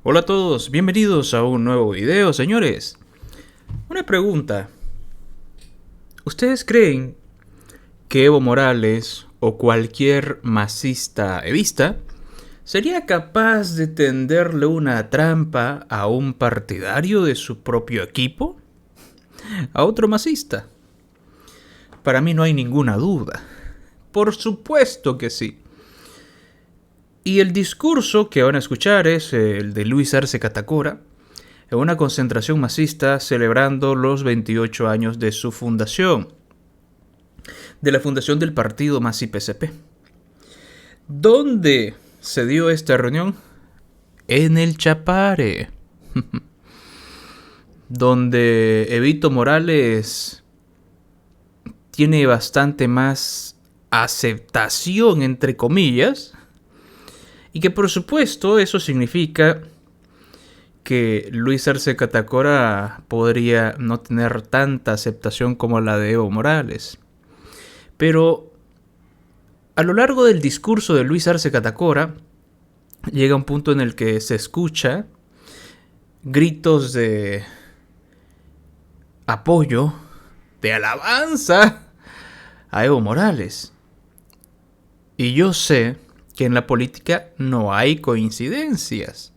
Hola a todos, bienvenidos a un nuevo video, señores. Una pregunta. ¿Ustedes creen que Evo Morales o cualquier masista evista sería capaz de tenderle una trampa a un partidario de su propio equipo? ¿A otro masista? Para mí no hay ninguna duda. Por supuesto que sí. Y el discurso que van a escuchar es el de Luis Arce Catacora en una concentración masista celebrando los 28 años de su fundación, de la fundación del partido MASI-PCP. ¿Dónde se dio esta reunión? En el Chapare, donde Evito Morales tiene bastante más aceptación, entre comillas, y que por supuesto eso significa que Luis Arce Catacora podría no tener tanta aceptación como la de Evo Morales. Pero a lo largo del discurso de Luis Arce Catacora llega un punto en el que se escucha gritos de apoyo, de alabanza a Evo Morales. Y yo sé que en la política no hay coincidencias.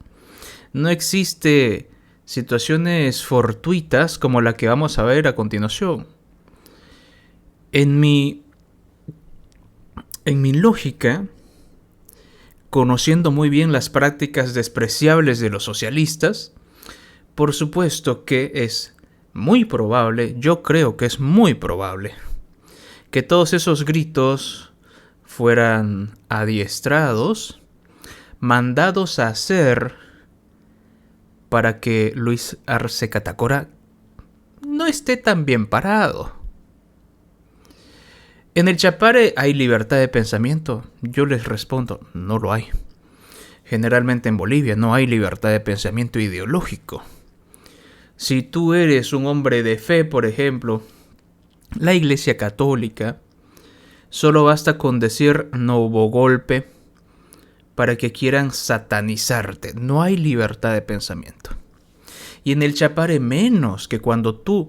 No existe situaciones fortuitas como la que vamos a ver a continuación. En mi lógica, conociendo muy bien las prácticas despreciables de los socialistas, por supuesto que es muy probable, yo creo que es muy probable, que todos esos gritos fueran adiestrados, mandados a hacer para que Luis Arce Catacora no esté tan bien parado. ¿En el Chapare hay libertad de pensamiento? Yo les respondo, no lo hay. Generalmente en Bolivia no hay libertad de pensamiento ideológico. Si tú eres un hombre de fe, por ejemplo, la Iglesia Católica, solo basta con decir no hubo golpe para que quieran satanizarte. No hay libertad de pensamiento. Y en el Chapare menos, que cuando tú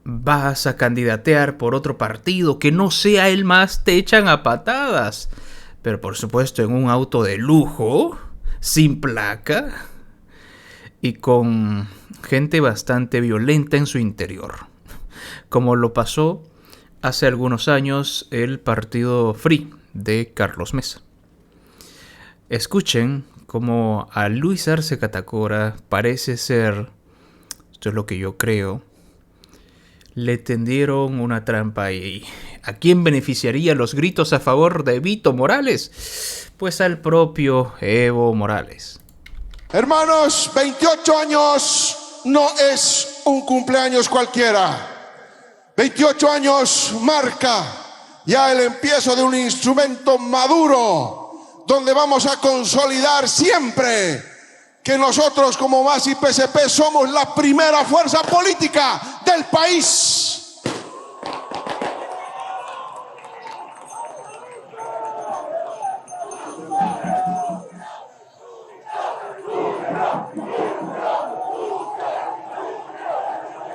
vas a candidatear por otro partido que no sea el MAS, te echan a patadas. Pero por supuesto en un auto de lujo, sin placa y con gente bastante violenta en su interior. Como lo pasó hace algunos años el partido Free de Carlos Mesa. Escuchen cómo a Luis Arce Catacora parece ser, esto es lo que yo creo, le tendieron una trampa. ¿Y a quién beneficiaría los gritos a favor de Evito Morales? Pues al propio Evo Morales. Hermanos, 28 años no es un cumpleaños cualquiera. 28 años marca ya el empiezo de un instrumento maduro, donde vamos a consolidar siempre que nosotros como MASI-PCP somos la primera fuerza política del país.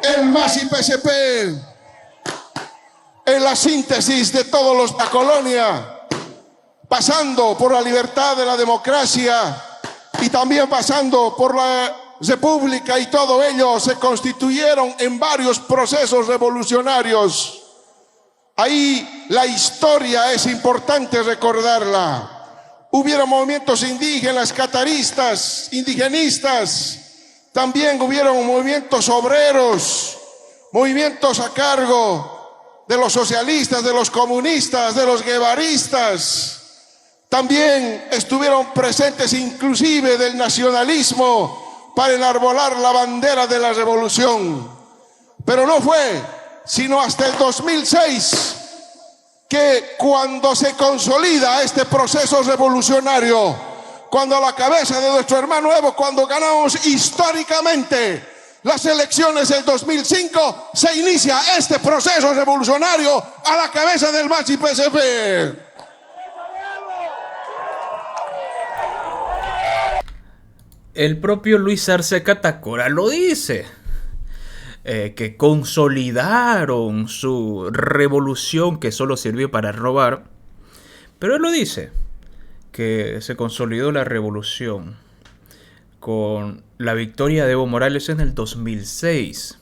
El MASI-PCP es la síntesis de todos los de la colonia, pasando por la libertad de la democracia y también pasando por la república, y todo ello se constituyeron en varios procesos revolucionarios. Ahí la historia es importante recordarla. Hubieron movimientos indígenas, cataristas, indigenistas, también hubieron movimientos obreros, movimientos a cargo de los socialistas, de los comunistas, de los guevaristas. También estuvieron presentes inclusive del nacionalismo para enarbolar la bandera de la revolución. Pero no fue sino hasta el 2006 que, cuando se consolida este proceso revolucionario, cuando a la cabeza de nuestro hermano Evo, cuando ganamos históricamente las elecciones del 2005, se inicia este proceso revolucionario a la cabeza del MASI-PCP. El propio Luis Arce Catacora lo dice, que consolidaron su revolución que solo sirvió para robar, pero él lo dice, que se consolidó la revolución con la victoria de Evo Morales en el 2006.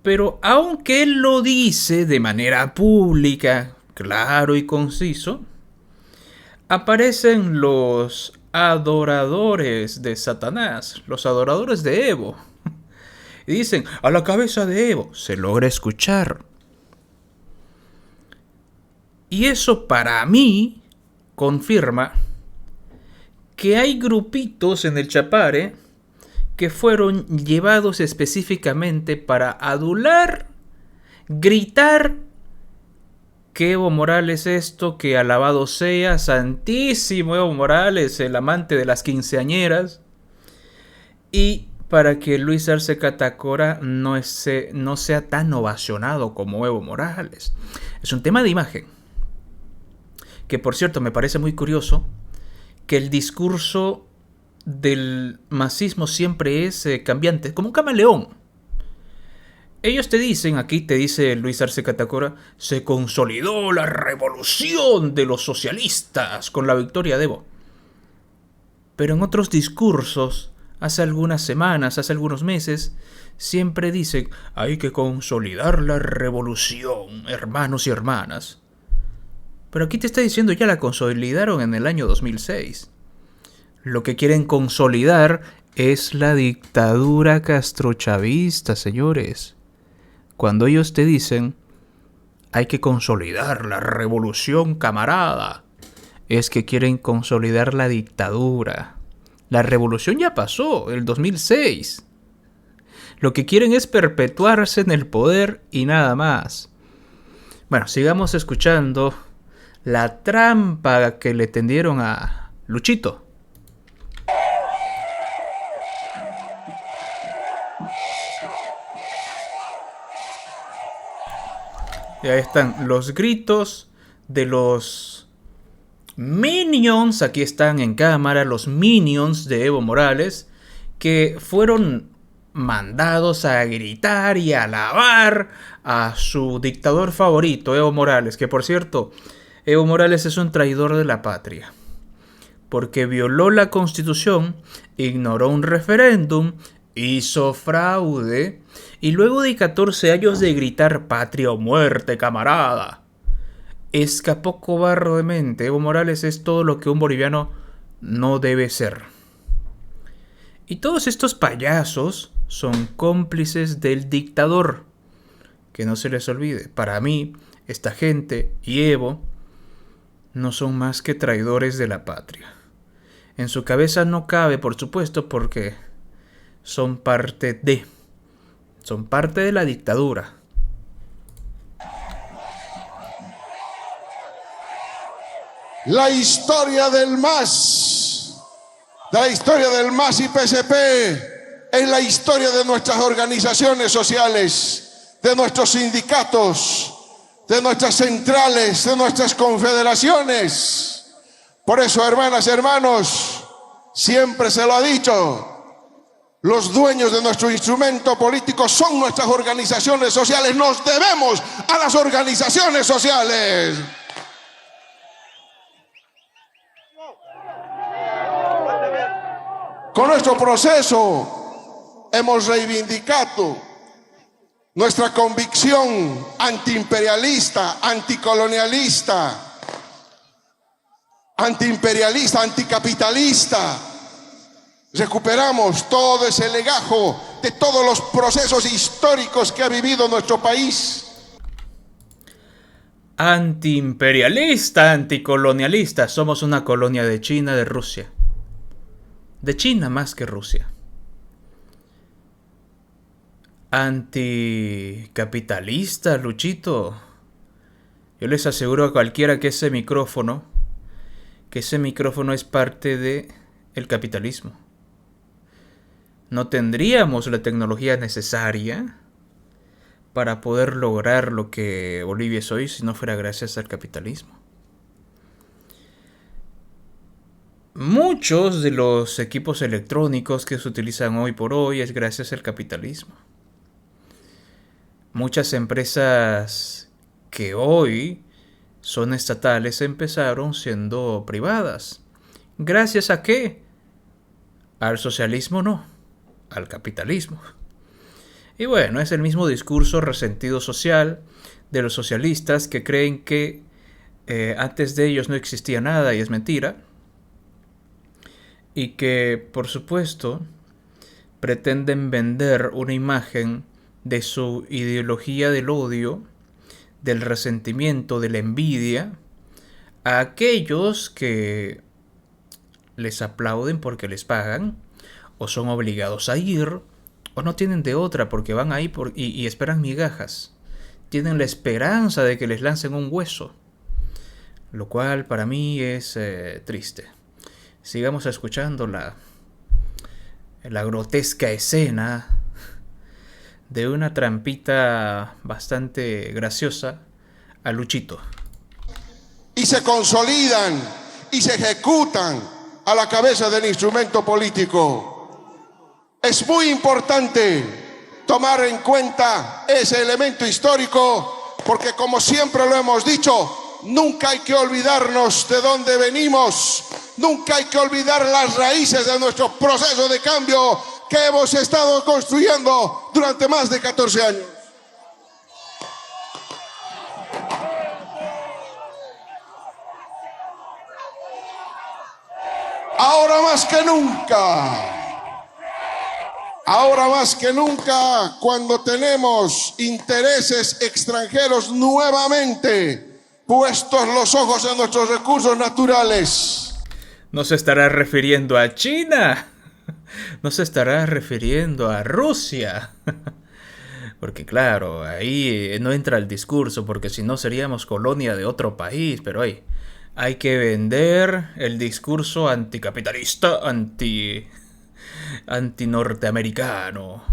Pero aunque él lo dice de manera pública, claro y conciso, aparecen los adoradores de Satanás, los adoradores de Evo. Y dicen, a la cabeza de Evo, se logra escuchar. Y eso para mí confirma que hay grupitos en el Chapare que fueron llevados específicamente para adular, gritar que Evo Morales esto, que alabado sea, santísimo Evo Morales, el amante de las quinceañeras, y para que Luis Arce Catacora no sea tan ovacionado como Evo Morales. Es un tema de imagen, que por cierto me parece muy curioso, que el discurso del masismo siempre es cambiante, como un camaleón. Ellos te dicen, aquí te dice Luis Arce Catacora, se consolidó la revolución de los socialistas con la victoria de Evo. Pero en otros discursos, hace algunas semanas, hace algunos meses, siempre dicen, hay que consolidar la revolución, hermanos y hermanas. Pero aquí te está diciendo, ya la consolidaron en el año 2006. Lo que quieren consolidar es la dictadura castrochavista, señores. Cuando ellos te dicen, hay que consolidar la revolución, camarada, es que quieren consolidar la dictadura. La revolución ya pasó, el 2006. Lo que quieren es perpetuarse en el poder y nada más. Bueno, sigamos escuchando la trampa que le tendieron a Luchito. Y ahí están los gritos de los minions, aquí están en cámara, los minions de Evo Morales, que fueron mandados a gritar y a alabar a su dictador favorito, Evo Morales, que por cierto, Evo Morales es un traidor de la patria, porque violó la Constitución, ignoró un referéndum, hizo fraude, y luego de 14 años de gritar patria o muerte, camarada, escapó cobardemente. Evo Morales es todo lo que un boliviano no debe ser. Y todos estos payasos son cómplices del dictador. Que no se les olvide, para mí, esta gente y Evo no son más que traidores de la patria. En su cabeza no cabe, por supuesto, porque son parte de la dictadura. La historia del MAS, y PSP, es la historia de nuestras organizaciones sociales, de nuestros sindicatos, de nuestras centrales, de nuestras confederaciones. Por eso, hermanas y hermanos, siempre se lo ha dicho, los dueños de nuestro instrumento político son nuestras organizaciones sociales. Nos debemos a las organizaciones sociales. Con nuestro proceso hemos reivindicado nuestra convicción antiimperialista, anticolonialista, anticapitalista. Recuperamos todo ese legajo de todos los procesos históricos que ha vivido nuestro país. Antiimperialista, anticolonialista. Somos una colonia de China, de Rusia. De China más que Rusia. Anticapitalista, Luchito. Yo les aseguro a cualquiera que ese micrófono es parte del capitalismo. No tendríamos la tecnología necesaria para poder lograr lo que Bolivia es hoy si no fuera gracias al capitalismo. Muchos de los equipos electrónicos que se utilizan hoy por hoy es gracias al capitalismo. Muchas empresas que hoy son estatales empezaron siendo privadas. ¿Gracias a qué? Al socialismo no, al capitalismo. Y bueno, es el mismo discurso resentido social de los socialistas que creen que antes de ellos no existía nada y es mentira. Y que, por supuesto, pretenden vender una imagen de su ideología del odio, del resentimiento, de la envidia, a aquellos que les aplauden porque les pagan, o son obligados a ir, o no tienen de otra porque van ahí y esperan migajas. Tienen la esperanza de que les lancen un hueso, lo cual para mí es triste. Sigamos escuchando la grotesca escena de una trampita bastante graciosa a Luchito. Y se consolidan y se ejecutan a la cabeza del instrumento político. Es muy importante tomar en cuenta ese elemento histórico porque, como siempre lo hemos dicho, nunca hay que olvidarnos de dónde venimos, nunca hay que olvidar las raíces de nuestro proceso de cambio que hemos estado construyendo durante más de 14 años. Ahora más que nunca, cuando tenemos intereses extranjeros nuevamente puestos los ojos en nuestros recursos naturales. ¿No se estará refiriendo a China? ¿No se estará refiriendo a Rusia? Porque claro, ahí no entra el discurso, porque si no seríamos colonia de otro país, pero hay que vender el discurso anticapitalista, anti-norteamericano.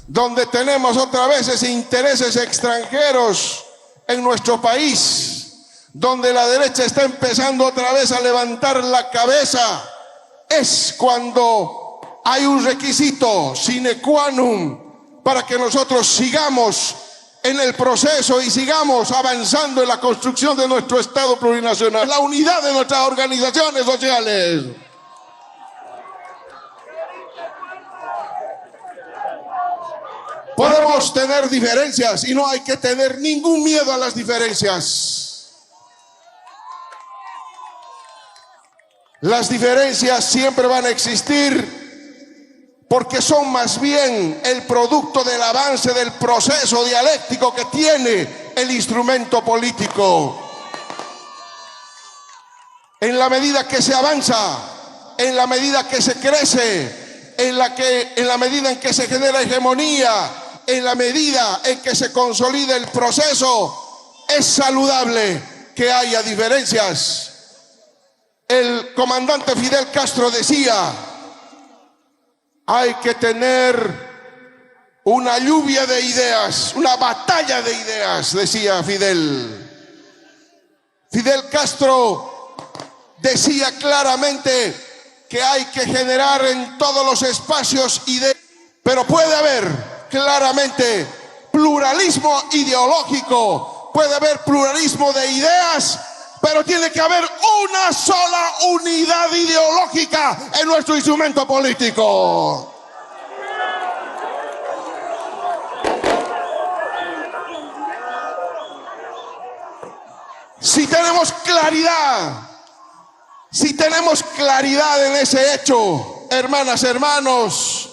Donde tenemos otra vez esos intereses extranjeros en nuestro país, donde la derecha está empezando otra vez a levantar la cabeza, es cuando hay un requisito sine qua non para que nosotros sigamos en el proceso y sigamos avanzando en la construcción de nuestro Estado plurinacional, la unidad de nuestras organizaciones sociales. Podemos tener diferencias y no hay que tener ningún miedo a las diferencias. Las diferencias siempre van a existir porque son más bien el producto del avance del proceso dialéctico que tiene el instrumento político. En la medida que se avanza, en la medida que se crece, en la medida en que se genera hegemonía, en la medida en que se consolida el proceso, es saludable que haya diferencias. El comandante Fidel Castro decía: hay que tener una lluvia de ideas, una batalla de ideas, decía Fidel. Fidel Castro decía claramente que hay que generar en todos los espacios ideas, pero puede haber claramente pluralismo ideológico, puede haber pluralismo de ideas, pero tiene que haber una sola unidad ideológica en nuestro instrumento político. Si tenemos claridad en ese hecho, hermanas, hermanos,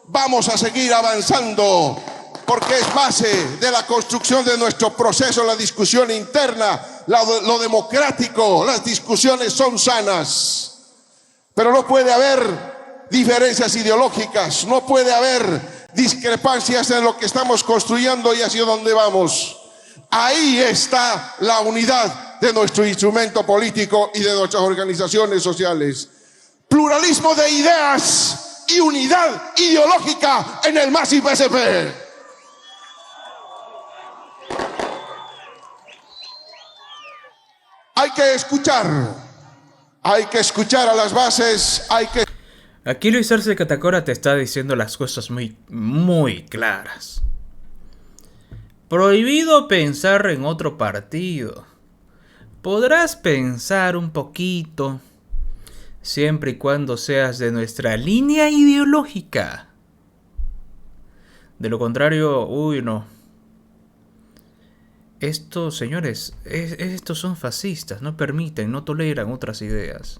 vamos a seguir avanzando, porque es base de la construcción de nuestro proceso, la discusión interna, lo democrático. Las discusiones son sanas, pero no puede haber diferencias ideológicas, no puede haber discrepancias en lo que estamos construyendo y hacia dónde vamos. Ahí está la unidad de nuestro instrumento político y de nuestras organizaciones sociales. Pluralismo de ideas y unidad ideológica en el MAS y PSP. Hay que escuchar Hay que escuchar a las bases, hay que... Aquí Luis Arce Catacora te está diciendo las cosas muy claras. Prohibido pensar en otro partido. Podrás pensar un poquito, siempre y cuando seas de nuestra línea ideológica. De lo contrario, uy, no. Estos señores, estos son fascistas, no permiten, no toleran otras ideas.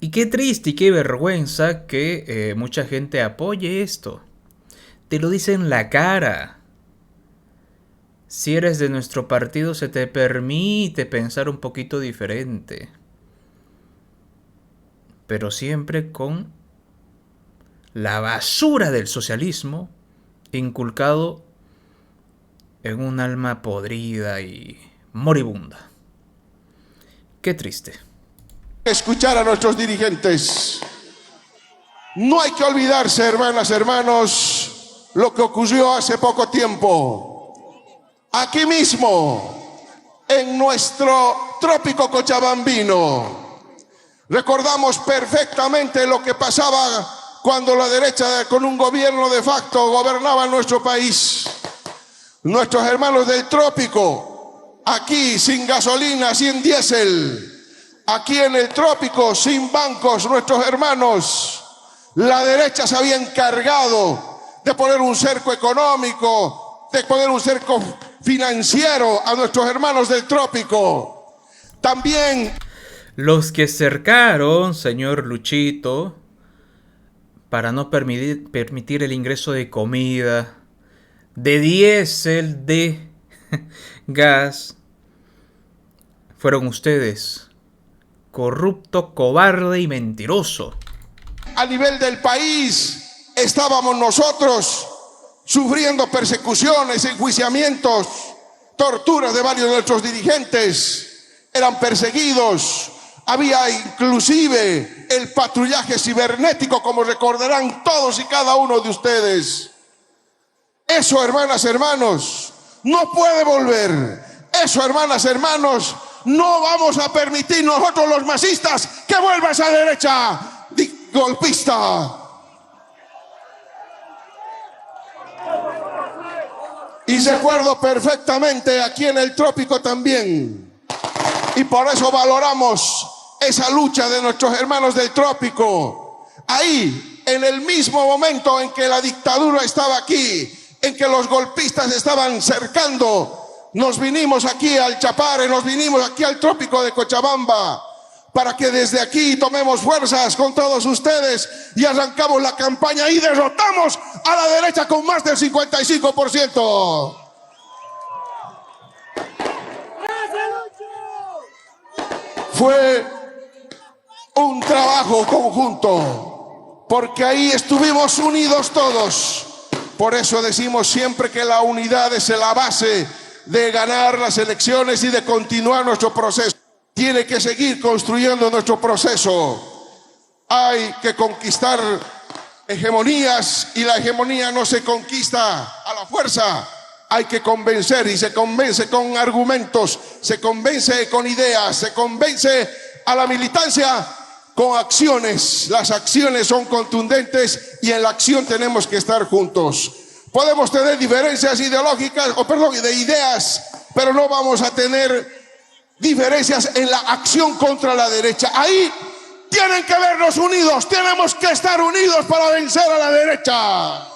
Y qué triste y qué vergüenza que mucha gente apoye esto. Te lo dicen en la cara. Si eres de nuestro partido se te permite pensar un poquito diferente. Pero siempre con la basura del socialismo inculcado en un alma podrida y moribunda. Qué triste. Escuchar a nuestros dirigentes. No hay que olvidarse, hermanas, hermanos, lo que ocurrió hace poco tiempo. Aquí mismo, en nuestro trópico cochabambino, recordamos perfectamente lo que pasaba cuando la derecha con un gobierno de facto gobernaba nuestro país. Nuestros hermanos del trópico, aquí sin gasolina, sin diésel, aquí en el trópico, sin bancos, nuestros hermanos, la derecha se había encargado de poner un cerco económico, de poner un cerco financiero a nuestros hermanos del trópico. También los que cercaron, señor Luchito, para no permitir el ingreso de comida, de diésel, de gas, fueron ustedes. Corrupto, cobarde y mentiroso. A nivel del país estábamos nosotros sufriendo persecuciones, enjuiciamientos, torturas de varios de nuestros dirigentes. Eran perseguidos. Había inclusive el patrullaje cibernético, como recordarán todos y cada uno de ustedes. Eso, hermanas, hermanos, no puede volver. Eso, hermanas, hermanos, no vamos a permitir nosotros los masistas que vuelva esa derecha golpista. Y recuerdo perfectamente aquí en el trópico también. Y por eso valoramos esa lucha de nuestros hermanos del trópico. Ahí, en el mismo momento en que la dictadura estaba aquí, en que los golpistas estaban cercando, nos vinimos aquí al Chapare, nos vinimos aquí al trópico de Cochabamba, para que desde aquí tomemos fuerzas con todos ustedes y arrancamos la campaña y derrotamos a la derecha con más del 55%. Fue un trabajo conjunto, porque ahí estuvimos unidos todos. Por eso decimos siempre que la unidad es la base de ganar las elecciones y de continuar nuestro proceso. Tiene que seguir construyendo nuestro proceso. Hay que conquistar hegemonías y la hegemonía no se conquista a la fuerza. Hay que convencer y se convence con argumentos, se convence con ideas, se convence a la militancia con acciones. Las acciones son contundentes y en la acción tenemos que estar juntos. Podemos tener diferencias ideológicas, de ideas, pero no vamos a tener diferencias en la acción contra la derecha. Ahí tienen que vernos unidos, tenemos que estar unidos para vencer a la derecha.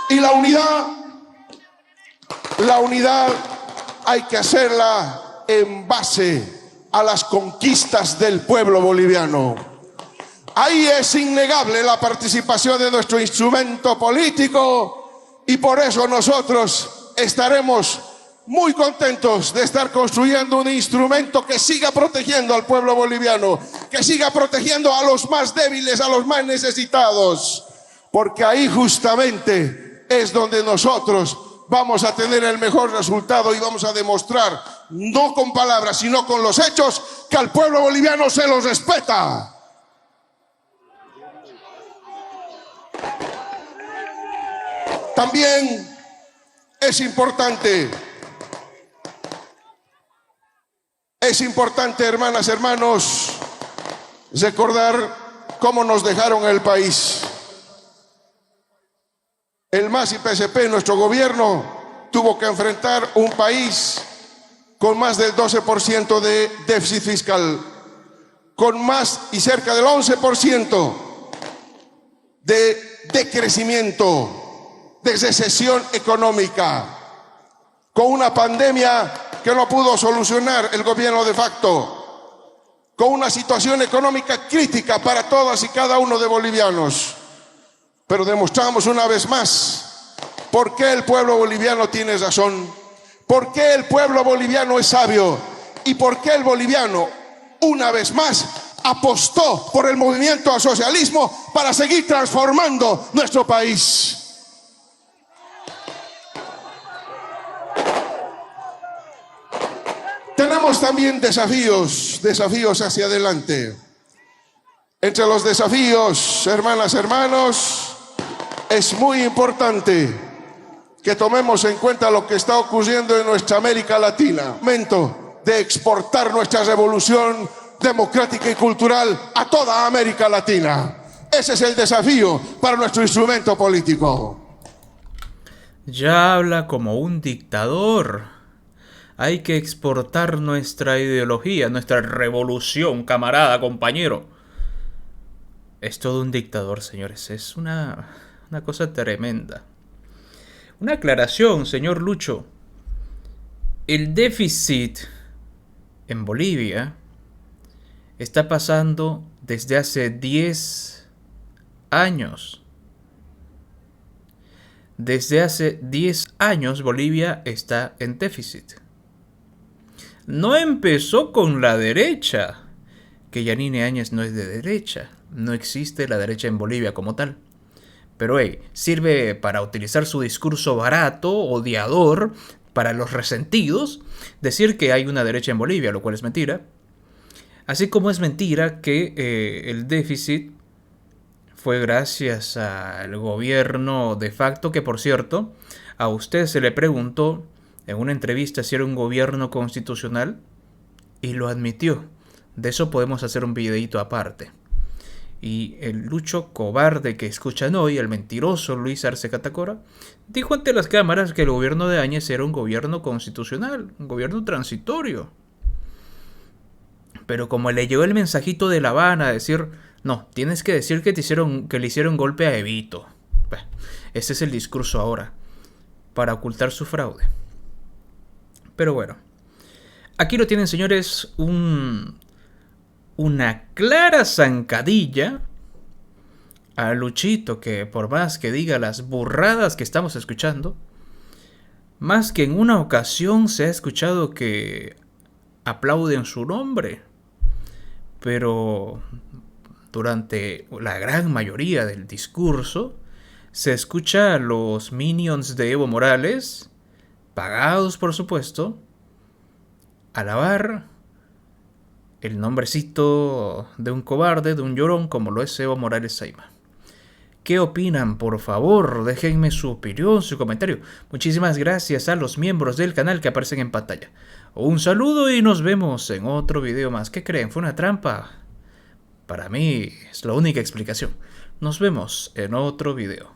Y la unidad hay que hacerla en base a las conquistas del pueblo boliviano. Ahí es innegable la participación de nuestro instrumento político y por eso nosotros estaremos muy contentos de estar construyendo un instrumento que siga protegiendo al pueblo boliviano, que siga protegiendo a los más débiles, a los más necesitados, porque ahí justamente es donde nosotros vamos a tener el mejor resultado y vamos a demostrar, no con palabras, sino con los hechos, que al pueblo boliviano se los respeta. También Es importante, hermanas, hermanos, recordar cómo nos dejaron el país. El MAS y PSP, nuestro gobierno, tuvo que enfrentar un país con más del 12% de déficit fiscal, con más y cerca del 11% de decrecimiento, de recesión económica, con una pandemia que no pudo solucionar el gobierno de facto, con una situación económica crítica para todas y cada uno de bolivianos. Pero demostramos una vez más por qué el pueblo boliviano tiene razón, por qué el pueblo boliviano es sabio y por qué el boliviano, una vez más, apostó por el movimiento al socialismo para seguir transformando nuestro país. Tenemos también desafíos hacia adelante. Entre los desafíos, hermanas, hermanos, es muy importante que tomemos en cuenta lo que está ocurriendo en nuestra América Latina. Momento de exportar nuestra revolución democrática y cultural a toda América Latina. Ese es el desafío para nuestro instrumento político. Ya habla como un dictador. Hay que exportar nuestra ideología, nuestra revolución, camarada, compañero. Es todo un dictador, señores. Es una cosa tremenda. Una aclaración, señor Lucho. El déficit en Bolivia está pasando desde hace 10 años. Desde hace 10 años Bolivia está en déficit. No empezó con la derecha, que Yanine Áñez no es de derecha. No existe la derecha en Bolivia como tal. Pero sirve para utilizar su discurso barato, odiador, para los resentidos, decir que hay una derecha en Bolivia, lo cual es mentira. Así como es mentira que el déficit fue gracias al gobierno de facto, que por cierto, a usted se le preguntó en una entrevista si era un gobierno constitucional y lo admitió. De eso podemos hacer un videito aparte. Y el Lucho cobarde que escuchan hoy, el mentiroso Luis Arce Catacora, dijo ante las cámaras que el gobierno de Áñez era un gobierno constitucional, un gobierno transitorio. Pero como le llegó el mensajito de La Habana a decir, no, tienes que decir que le hicieron golpe a Evito. Ese es el discurso ahora, para ocultar su fraude. Pero bueno, aquí lo tienen, señores, una clara zancadilla a Luchito, que por más que diga las burradas que estamos escuchando, más que en una ocasión se ha escuchado que aplauden su nombre, pero durante la gran mayoría del discurso se escucha a los minions de Evo Morales, pagados por supuesto, alabar el nombrecito de un cobarde, de un llorón como lo es Evo Morales Saima. ¿Qué opinan? Por favor, déjenme su opinión, su comentario. Muchísimas gracias a los miembros del canal que aparecen en pantalla. Un saludo y nos vemos en otro video más. ¿Qué creen? ¿Fue una trampa? Para mí es la única explicación. Nos vemos en otro video.